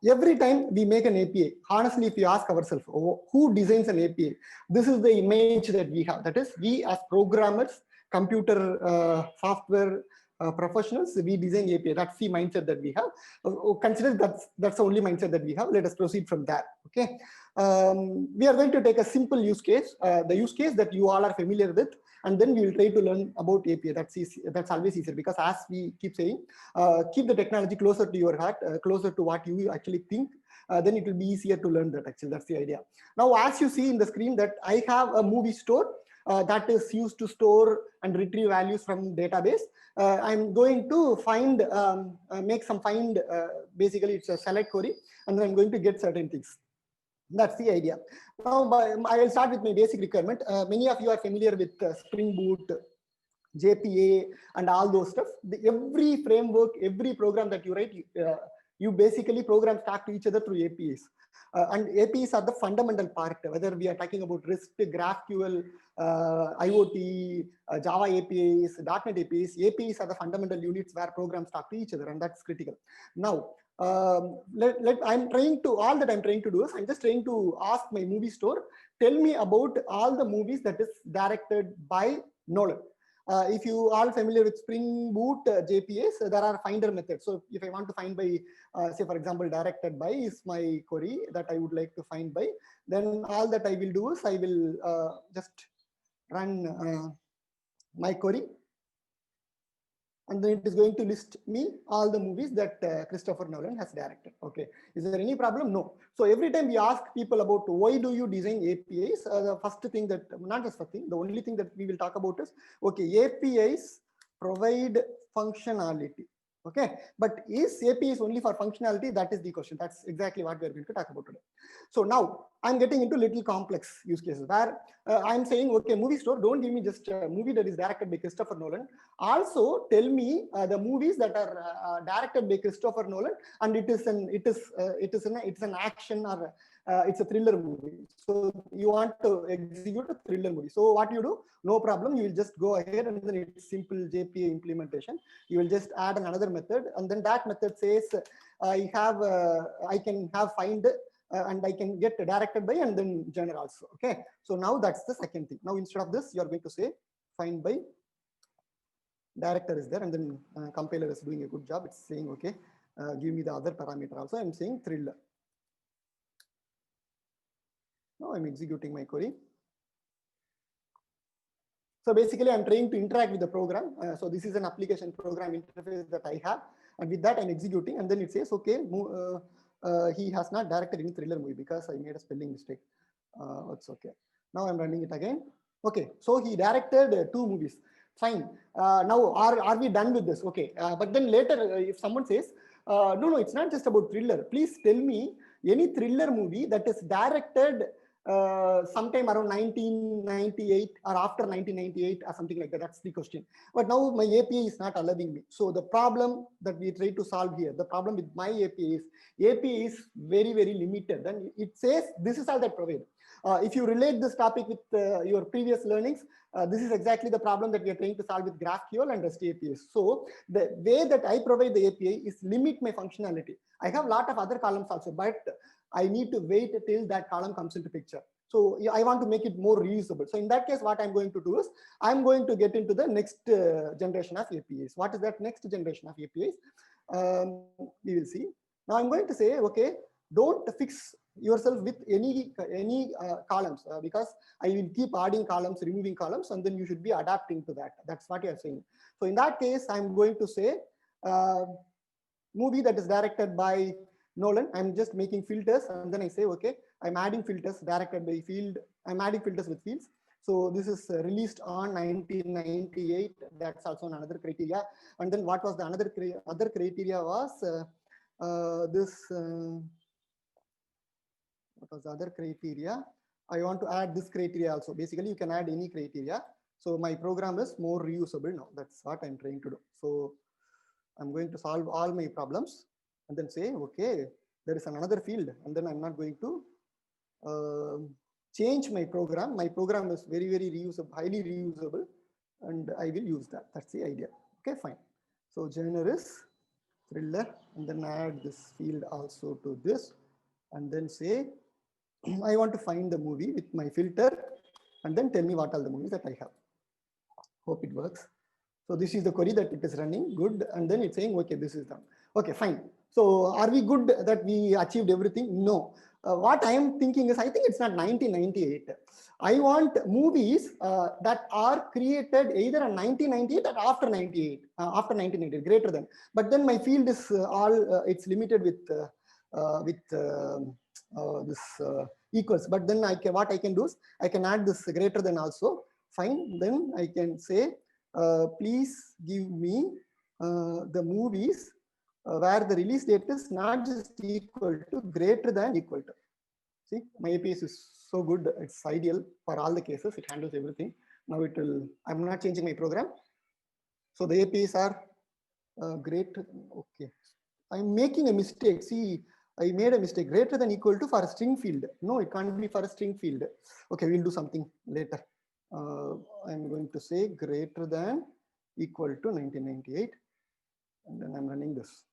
every time we make an API, honestly, if you ask ourselves, oh, who designs an API? This is the image that we have. That is, we as programmers, computer software professionals, we design API. That's the mindset that we have. Consider that's the only mindset that we have. Let us proceed from that. Okay. We are going to take a simple use case, the use case that you all are familiar with, and then we will try to learn about API. That's easy, that's always easier, because as we keep saying, keep the technology closer to your heart, closer to what you actually think. Then it will be easier to learn that. Actually, that's the idea. Now, as you see in the screen, that I have a movie store that is used to store and retrieve values from database. I'm going to find, make some find. Basically, it's a select query, and then I'm going to get certain things. That's the idea. Now, I will start with my basic requirement. Many of you are familiar with Spring Boot, JPA, and all those stuff. Every framework, every program that you write, you basically programs talk to each other through APIs. And APIs are the fundamental part, whether we are talking about REST, GraphQL, IoT, Java APIs, .NET APIs. APIs are the fundamental units where programs talk to each other, and that's critical. Now, I'm trying to, all that I'm trying to do is, I'm just trying to ask my movie store, tell me about all the movies that is directed by Nolan. If you are familiar with Spring Boot JPAs, there are finder methods. So if I want to find by, say for example, directed by is my query that I would like to find by, then all that I will do is I will just run my query, and then it is going to list me all the movies that Christopher Nolan has directed. Okay, is there any problem? No. So every time we ask people about why do you design APIs, the first thing that, not the first thing, the only thing that we will talk about is, okay, APIs provide functionality. Okay, but is APIs only for functionality? That is the question. That's exactly what we are going to talk about today. So now I'm getting into little complex use cases where I'm saying, okay, movie store, don't give me just a movie that is directed by Christopher Nolan. Also tell me the movies that are directed by Christopher Nolan, and it's an action, or it's a thriller movie. So you want to execute a thriller movie. So what you do? No problem. You will just go ahead, and then it's simple JPA implementation. You will just add another method, and then that method says I can have find. And I can get directed by, and then genre also. Okay, so now that's the second thing. Now instead of this, you are going to say find by director is there, and then compiler is doing a good job. It's saying, okay, give me the other parameter also. I'm saying thriller. Now I'm executing my query. So basically, I'm trying to interact with the program. So this is an application program interface that I have, and with that I'm executing, and then it says, okay, he has not directed any thriller movie because I made a spelling mistake. It's okay. Now I'm running it again. Okay, so he directed 2 movies. Fine. Now are we done with this? Okay, but then later if someone says, no, it's not just about thriller. Please tell me any thriller movie that is directed sometime around 1998 or after 1998 or something like that. That's the question. But now my API is not allowing me. So the problem that we try to solve here, the problem with my API is very, very limited. And it says this is all that provide. If you relate this topic with your previous learnings, this is exactly the problem that we are trying to solve with GraphQL and REST APIs. So the way that I provide the API is limit my functionality. I have a lot of other columns also, but I need to wait till that column comes into picture. So I want to make it more reusable. So in that case, what I'm going to do is I'm going to get into the next generation of APIs. What is that next generation of APIs? We will see. Now I'm going to say, okay, don't fix yourself with any columns because I will keep adding columns, removing columns, and then you should be adapting to that. That's what you're saying. So in that case, I'm going to say movie that is directed by Nolan. I'm just making filters, and then I say, okay, I'm adding filters directed by field. I'm adding filters with fields. So this is released on 1998. That's also another criteria. And then what was the other criteria was what was the other criteria? I want to add this criteria also. Basically, you can add any criteria. So my program is more reusable now. That's what I'm trying to do. So I'm going to solve all my problems and then say, okay, there is another field, and then I'm not going to change my program. My program is very, very reusable, highly reusable, and I will use that. That's the idea. Okay, fine. So genre is thriller, and then add this field also to this, and then say, I want to find the movie with my filter, and then tell me what are the movies that I have. Hope it works. So this is the query that it is running, good, and then it's saying, okay, this is done. Okay, fine. So are we good that we achieved everything? No. What I am thinking is, I think it's not 1998. I want movies that are created either in 1998 or after 98, after 1998, greater than. But then my field is it's limited with this equals. But then what I can do is I can add this greater than also. Fine. Then I can say, please give me the movies where the release date is not just equal to, greater than equal to. See, my APS is so good. It's ideal for all the cases. It handles everything. Now it will, I'm not changing my program. So the APIs are great. Okay. I'm making a mistake. See, I made a mistake. Greater than equal to for a string field. No, it can't be for a string field. Okay, we'll do something later. I'm going to say greater than equal to 1998. And then I'm running this.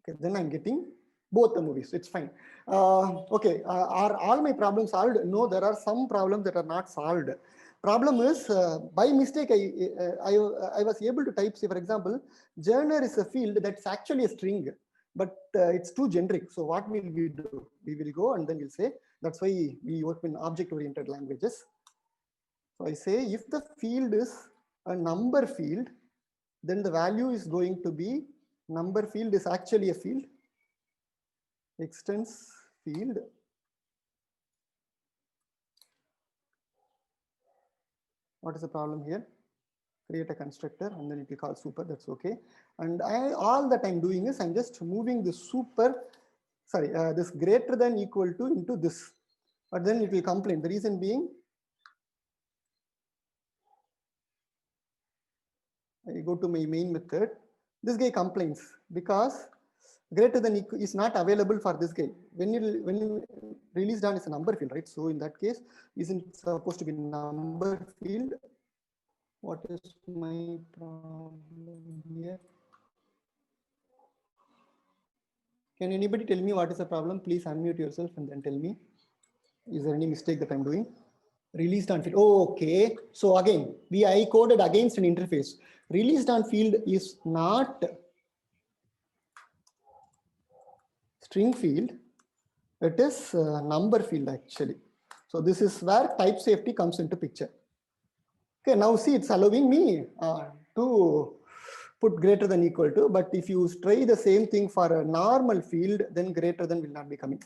Okay, then I'm getting both the movies. It's fine. Okay, are all my problems solved? No, there are some problems that are not solved. Problem is, by mistake, I was able to type, say, for example, genre is a field that's actually a string, but it's too generic. So what will we do? We will go and then we'll say, that's why we work in object-oriented languages. So I say, if the field is a number field, then the value is going to be, number field is actually a field, extends field. What is the problem here? Create a constructor and then it will call super, that's okay. And all that I'm doing is I'm just moving the super, sorry, this greater than equal to into this, but then it will complain. The reason being, I go to my main method, this guy complains because greater than equal is not available for this guy. When you release done is a number field, right? So in that case, isn't supposed to be number field. What is my problem here? Can anybody tell me what is the problem? Please unmute yourself and then tell me. Is there any mistake that I'm doing? Released on field. Oh, okay. So again, I coded against an interface. Released on field is not string field. It is number field actually. So this is where type safety comes into picture. Okay, now see, it's allowing me to put greater than equal to, but if you try the same thing for a normal field, then greater than will not be coming.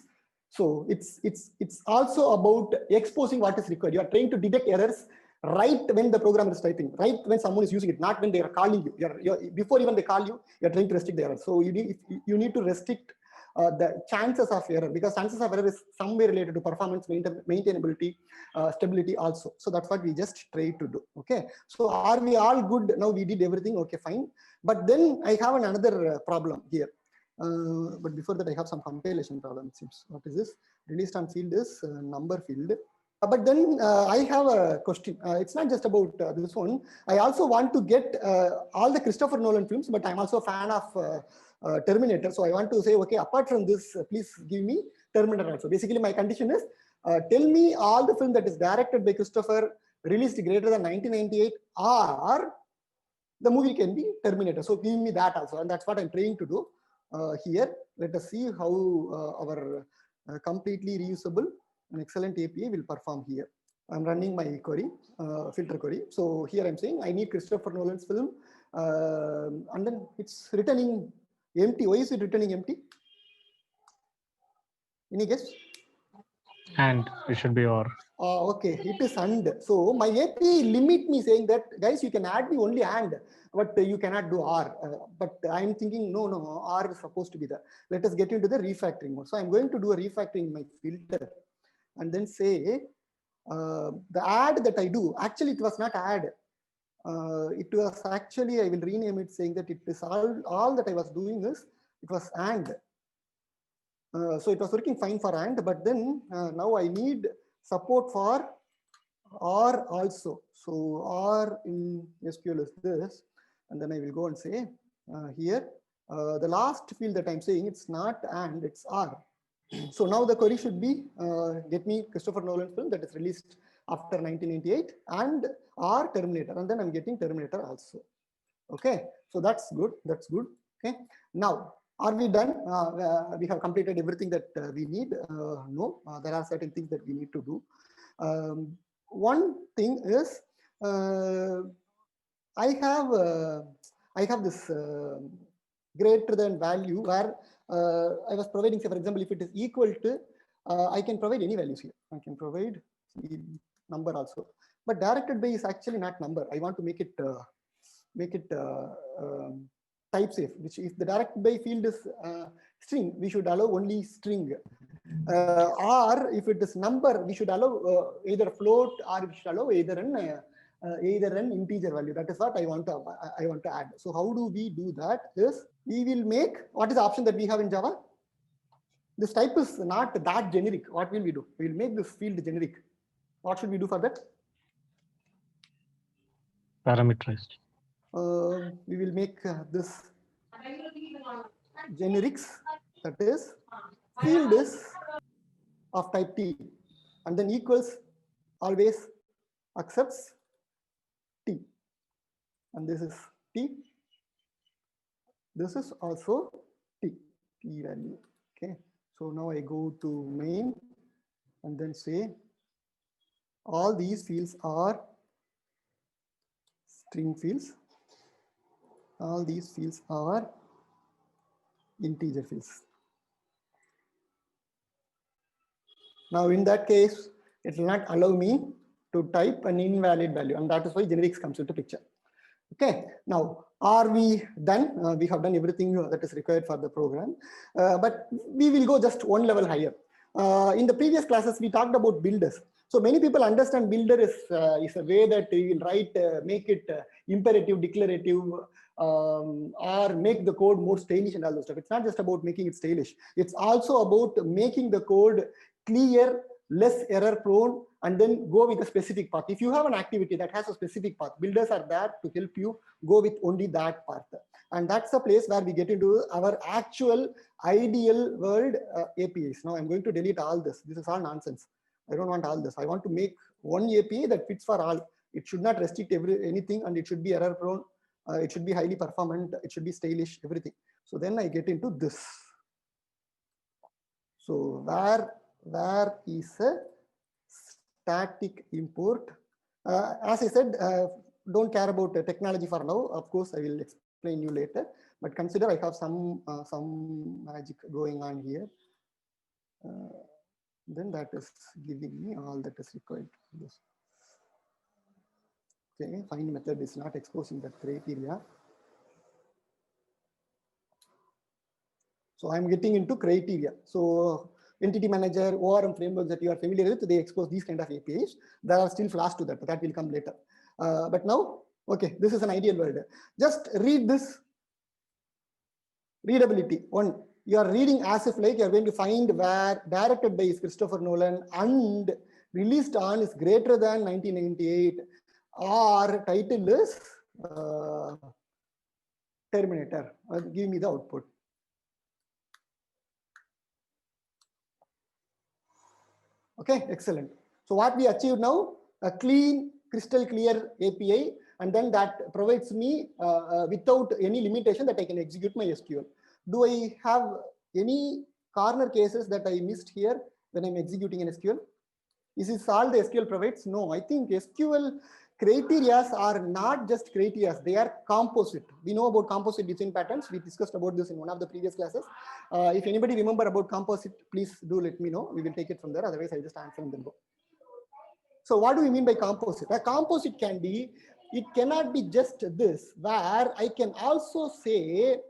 So it's also about exposing what is required. You are trying to detect errors right when the programmer is typing, right when someone is using it, not when they are calling you. You're before even they call you, you're trying to restrict the error. So you need to restrict the chances of error, because chances of error is somewhere related to performance, maintainability, stability also. So that's what we just try to do. Okay, so are we all good? Now we did everything. Okay, fine. But then I have another problem here. But before that, I have some compilation problem. It seems. What is this? Released on field is number field. But then I have a question. It's not just about this one. I also want to get all the Christopher Nolan films, but I'm also a fan of Terminator. So I want to say, okay, apart from this, please give me Terminator also. Basically, my condition is, tell me all the film that is directed by Christopher, released greater than 1998, or the movie can be Terminator. So give me that also. And that's what I'm trying to do here. Let us see how our completely reusable and excellent API will perform here. I'm running my query, filter query. So here I'm saying I need Christopher Nolan's film, and then it's returning empty. Why is it returning empty? Any guess? And it should be or. Okay, it is and. So my API limit me saying that, guys, you can add me only and, but you cannot do or. But I'm thinking, no, or is supposed to be there. Let us get into the refactoring mode. So I'm going to do a refactoring in my filter and then say the add that I do, actually it was not add. It was actually, I will rename it saying that it is all that I was doing is, it was and. So it was working fine for and, but then now I need support for or also. So or in SQL is this, and then I will go and say here The last field that I'm saying, it's not and, it's R. So now the query should be get me Christopher Nolan film that is released after 1998 and R Terminator, and then I'm getting Terminator also. Okay, so that's good. That's good. Okay, now are we done? We have completed everything that we need. No, there are certain things that we need to do. One thing is I have this greater than value where I was providing, say, for example, if it is equal to, I can provide any values here. I can provide number also, but directed by is actually not number. I want to make it type safe, which if the directed by field is string, we should allow only string. Or if it is number, we should allow either float, or we should allow either an integer value. That is what I want to add. So how do we do that? Is we will make, what is the option that we have in Java? This type is not that generic. What will we do? We will make this field generic. What should we do for that? Parameterized. We will make this generics, that is field is of type T, and then equals always accepts T, and this is T. This is also T value. Okay, so now I go to main and then say all these fields are string fields. All these fields are integer fields. Now in that case, it will not allow me to type an invalid value, and that is why generics comes into picture. Okay, now are we done? We have done everything that is required for the program, but we will go just one level higher. In the previous classes, we talked about builders. So many people understand builder is a way that you will write, make it imperative, declarative, or make the code more stylish and all those stuff. It's not just about making it stylish. It's also about making the code clear, less error prone, and then go with a specific path. If you have an activity that has a specific path, builders are there to help you go with only that path. And that's the place where we get into our actual ideal world APIs. Now I'm going to delete all this. This is all nonsense. I don't want all this. I want to make one API that fits for all. It should not restrict anything, and it should be error prone. It should be highly performant. It should be stylish, everything. So then I get into this. So where is a static import? As I said, don't care about technology for now. Of course, I will explain you later. But consider I have some magic going on here. Then that is giving me all that is required. Yes. Okay, find method is not exposing that criteria. So I'm getting into criteria. So entity manager, ORM frameworks that you are familiar with, they expose these kind of APIs. There are still flaws to that, but that will come later. But now, okay, this is an ideal world. Just read this. Readability. One, you are reading as if like you are going to find where directed by is Christopher Nolan and released on is greater than 1998, or title is Terminator. Give me the output. Okay, excellent. So what we achieved now, a clean, crystal clear API, and then that provides me without any limitation that I can execute my SQL. Do I have any corner cases that I missed here when I'm executing an SQL? Is this all the SQL provides? No, I think SQL criteria are not just criteria, they are composite. We know about composite design patterns. We discussed about this in one of the previous classes. If anybody remember about composite, please do let me know. We will take it from there. Otherwise, I'll just answer and then go. So what do we mean by composite? A composite can be, it cannot be just this, where I can also say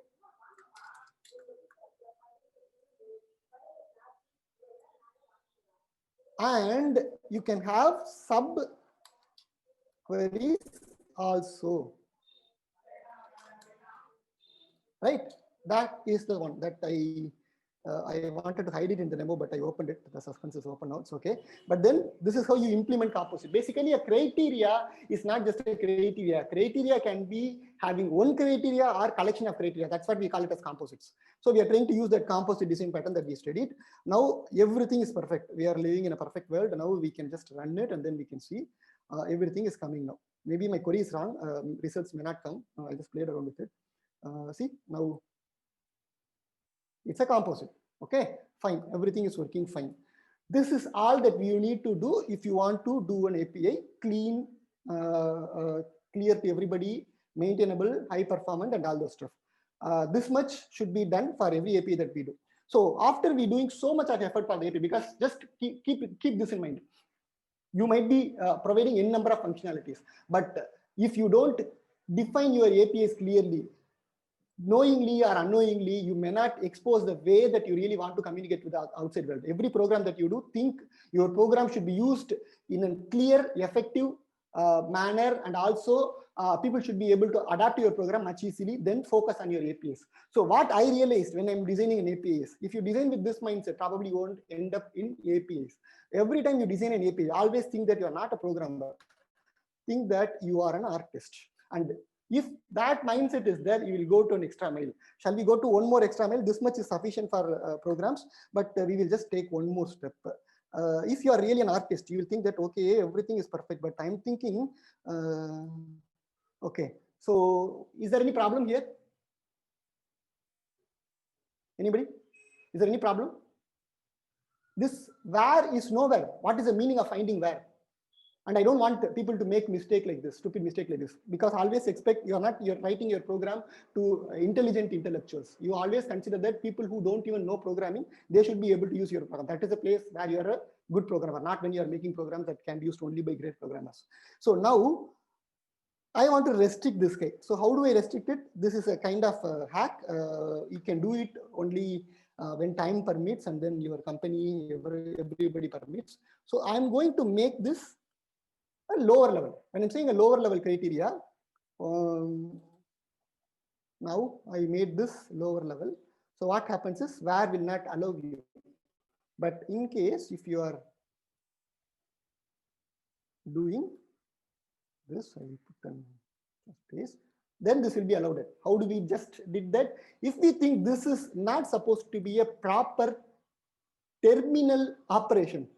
and you can have sub queries also, right? That is the one that I I wanted to hide it in the demo, but I opened it. The suspense is open now. It's okay. But then this is how you implement composite. Basically, a criteria is not just a criteria. Criteria can be having one criteria or collection of criteria. That's what we call it as composites. So we are trying to use that composite design pattern that we studied. Now everything is perfect. We are living in a perfect world. Now we can just run it and then we can see everything is coming now. Maybe my query is wrong. Results may not come. I just played around with it. See now. It's a composite. Okay, fine. Everything is working fine. This is all that you need to do if you want to do an API clean, clear to everybody, maintainable, high performant, and all those stuff. This much should be done for every API that we do. So after we doing so much of effort for the API, because just keep this in mind. You might be providing n number of functionalities, but if you don't define your APIs clearly, knowingly or unknowingly, you may not expose the way that you really want to communicate with the outside world. Every program that you do, think your program should be used in a clear, effective manner, and also people should be able to adapt to your program much easily, then focus on your APIs. So what I realized when I'm designing an API is, if you design with this mindset, probably you won't end up in APIs. Every time you design an API, always think that you are not a programmer. Think that you are an artist. And if that mindset is there, you will go to an extra mile. Shall we go to one more extra mile? This much is sufficient for programs, but we will just take one more step. If you are really an artist, you will think that, okay, everything is perfect, but I'm thinking, okay, so is there any problem here? Anybody? Is there any problem? This where is nowhere. What is the meaning of finding where? And I don't want people to make mistake like this, stupid mistake like this, because always expect you're writing your program to intelligent intellectuals. You always consider that people who don't even know programming, they should be able to use your program. That is a place where you're a good programmer, not when you're making programs that can be used only by great programmers. So now I want to restrict this guy. So how do I restrict it? This is a kind of hack. You can do it only when time permits, and then your company, everybody permits. So I'm going to make this a lower level. When I'm saying a lower level criteria, now I made this lower level. So what happens is where will not allow you. But in case if you are doing this, I will put a space, then this will be allowed. How do we just did that? If we think this is not supposed to be a proper terminal operation,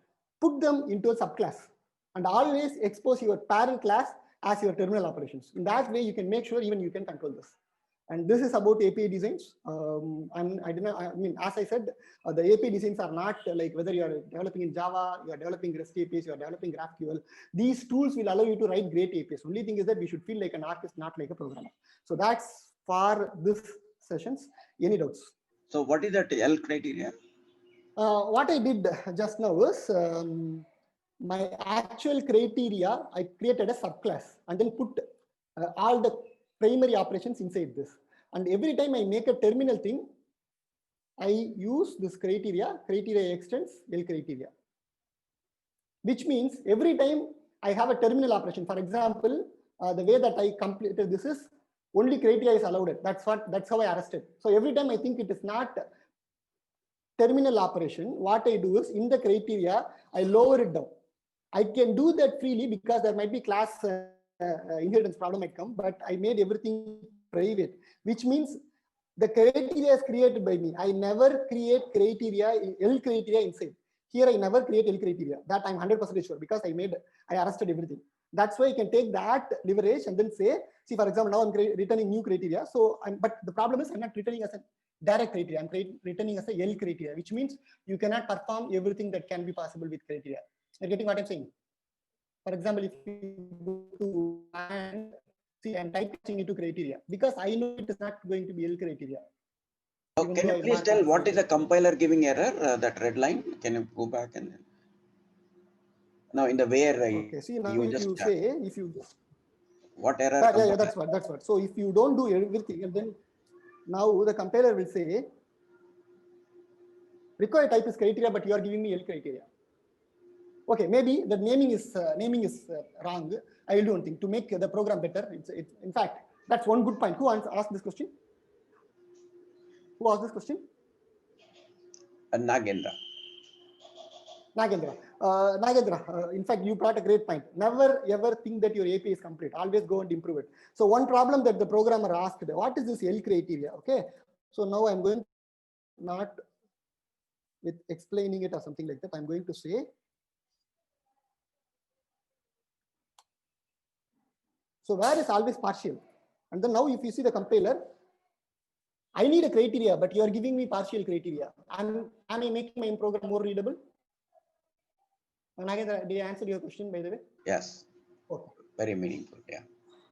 put them into a subclass. And always expose your parent class as your terminal operations. In that way, you can make sure even you can control this. And this is about API designs. I mean, as I said, the API designs are not like whether you are developing in Java, you are developing REST APIs, you are developing GraphQL. These tools will allow you to write great APIs. Only thing is that we should feel like an artist, not like a programmer. So that's for this sessions. Any doubts? So what is that L criteria? What I did just now is, my actual criteria, I created a subclass and then put all the primary operations inside this. And every time I make a terminal thing, I use this criteria extends L criteria. Which means every time I have a terminal operation, for example, the way that I completed this is only criteria is allowed. That's how I arrested. So every time I think it is not terminal operation, what I do is in the criteria, I lower it down. I can do that freely because there might be class inheritance problem might come, but I made everything private, which means the criteria is created by me. I never create criteria, L criteria inside. Here I never create L criteria. That I'm 100% sure because I arrested everything. That's why you can take that leverage and then say, see, for example, now I'm returning new criteria. So, but the problem is I'm not returning as a direct criteria. I'm returning as a L criteria, which means you cannot perform everything that can be possible with criteria. You're getting what I'm saying? For example, if you go to and see, I'm typing into criteria because I know it is not going to be L criteria. Oh, can you please tell what is the compiler giving error? That red line. Can you go back and then? Now in the where okay, see now you if just you say what error? Yeah, that's what. So if you don't do everything, and then now the compiler will say required type is criteria, but you are giving me L criteria. Okay, maybe the naming is wrong. I will do one thing to make the program better. In fact, that's one good point. Who asked this question? Who asked this question? Nagendra. Nagendra, in fact, you brought a great point. Never ever think that your API is complete. Always go and improve it. So one problem that the programmer asked, what is this L criteria? Okay. So now I'm going not with explaining it or something like that. I'm going to say, so where is always partial? And then now if you see the compiler, I need a criteria, but you are giving me partial criteria. Am I making my program more readable? And again, did I answer your question by the way? Yes. Okay. Very meaningful. Yeah.